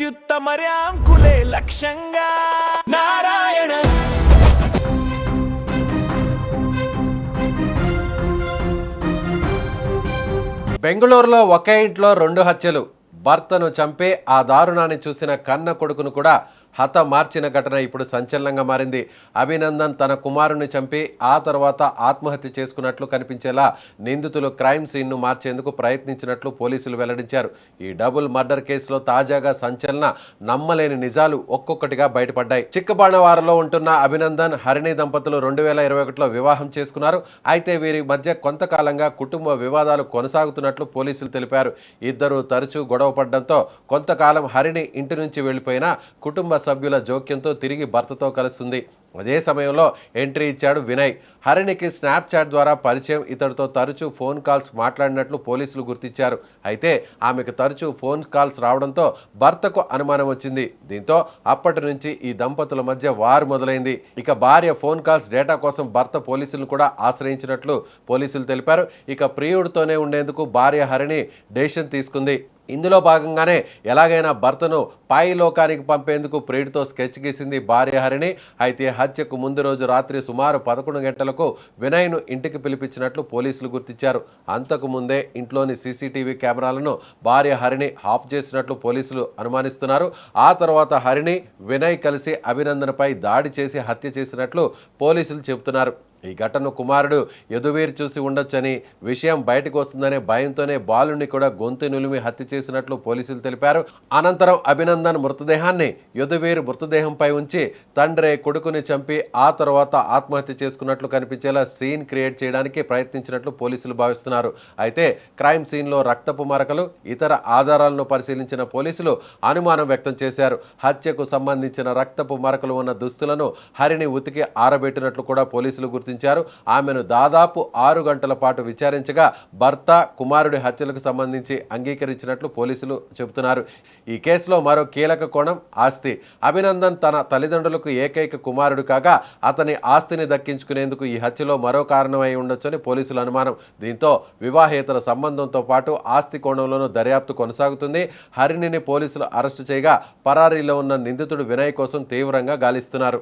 అత్యుత్తమర్యాం కులే లక్ష్యంగా నారాయణ. బెంగళూరులో ఒకే ఇంట్లో 2 హత్యలు. భర్తను చంపే ఆ దారుణాన్ని చూసిన కన్న కొడుకును కూడా హతమార్చిన ఘటన ఇప్పుడు సంచలనంగా మారింది. అభినందన్ తన కుమారుని చంపి ఆ తర్వాత ఆత్మహత్య చేసుకున్నట్లు కనిపించేలా నిందితులు క్రైమ్ సీన్ను మార్చేందుకు ప్రయత్నించినట్లు పోలీసులు వెల్లడించారు. ఈ డబుల్ మర్డర్ కేసులో తాజాగా సంచలన నమ్మలేని నిజాలు ఒక్కొక్కటిగా బయటపడ్డాయి. చిక్కబాణవారలో ఉంటున్న అభినందన్, హరిణి దంపతులు 2021లో వివాహం చేసుకున్నారు. అయితే వీరి మధ్య కొంతకాలంగా కుటుంబ వివాదాలు కొనసాగుతున్నట్లు పోలీసులు తెలిపారు. ఇద్దరు తరచూ గొడవపడడంతో కొంతకాలం హరిణి ఇంటి నుంచి వెళ్లిపోయినా కుటుంబ సభ్యుల జోక్యంతో తిరిగి భర్తతో కలుస్తుంది. అదే సమయంలో ఎంట్రీ ఇచ్చాడు వినయ్. హరిణికి స్నాప్చాట్ ద్వారా పరిచయం, ఇతడితో తరచూ ఫోన్ కాల్స్ మాట్లాడినట్లు పోలీసులు గుర్తించారు. అయితే ఆమెకు తరచూ ఫోన్ కాల్స్ రావడంతో భర్తకు అనుమానం వచ్చింది. దీంతో అప్పటి నుంచి ఈ దంపతుల మధ్య వారు మొదలైంది. ఇక భార్య ఫోన్ కాల్స్ డేటా కోసం భర్త పోలీసులను కూడా ఆశ్రయించినట్లు పోలీసులు తెలిపారు. ఇక ప్రియుడితోనే ఉండేందుకు భార్య హరిణి డెసిషన్ తీసుకుంది. ఇందులో భాగంగానే ఎలాగైనా భర్తను పై లోకానికి పంపేందుకు ప్రియుడితో స్కెచ్ గీసింది భార్య హరిణి. అయితే హత్యకు ముందు రోజు రాత్రి సుమారు 11 గంటలకు వినయ్ను ఇంటికి పిలిపించినట్లు పోలీసులు గుర్తించారు. అంతకు ముందే ఇంట్లోని సీసీటీవీ కెమెరాలను భార్య హరిణి ఆఫ్ చేసినట్లు పోలీసులు అనుమానిస్తున్నారు. ఆ తర్వాత హరిణి, వినయ్ కలిసి అభినందనపై దాడి చేసి హత్య చేసినట్లు పోలీసులు చెబుతున్నారు. ఈ ఘటనను కుమారుడు యదువీర్ చూసి ఉండొచ్చని, విషయం బయటకు వస్తుందనే భయంతోనే బాలుని కూడా గొంతు నులిమి హత్య చేసినట్లు పోలీసులు తెలిపారు. అనంతరం అభినందన్ మృతదేహాన్ని యదువీర్ మృతదేహంపై ఉంచి తండ్రి కొడుకుని చంపి ఆ తర్వాత ఆత్మహత్య చేసుకున్నట్లు కనిపించేలా సీన్ క్రియేట్ చేయడానికి ప్రయత్నించినట్లు పోలీసులు భావిస్తున్నారు. అయితే క్రైమ్ సీన్లో రక్తపు మరకలు, ఇతర ఆధారాలను పరిశీలించిన పోలీసులు అనుమానం వ్యక్తం చేశారు. హత్యకు సంబంధించిన రక్తపు మరకలు ఉన్న దుస్తులను హరిణి ఉతికి ఆరబెట్టినట్లు కూడా పోలీసులు గుర్తించారు. ఆమెను దాదాపు 6 గంటల పాటు విచారించగా భర్త, కుమారుడి హత్యలకు సంబంధించి అంగీకరించినట్లు పోలీసులు చెబుతున్నారు. ఈ కేసులో మరో కీలక కోణం ఆస్తి. అభినందన్ తన తల్లిదండ్రులకు ఏకైక కుమారుడు కాగా అతని ఆస్తిని దక్కించుకునేందుకు ఈ హత్యలో మరో కారణమై ఉండొచ్చని పోలీసుల అనుమానం. దీంతో వివాహేతర సంబంధంతో పాటు ఆస్తి కోణంలోనూ దర్యాప్తు కొనసాగుతుంది. హరిణిని పోలీసులు అరెస్టు చేయగా పరారీలో ఉన్న నిందితుడు వినయ్ కోసం తీవ్రంగా గాలిస్తున్నారు.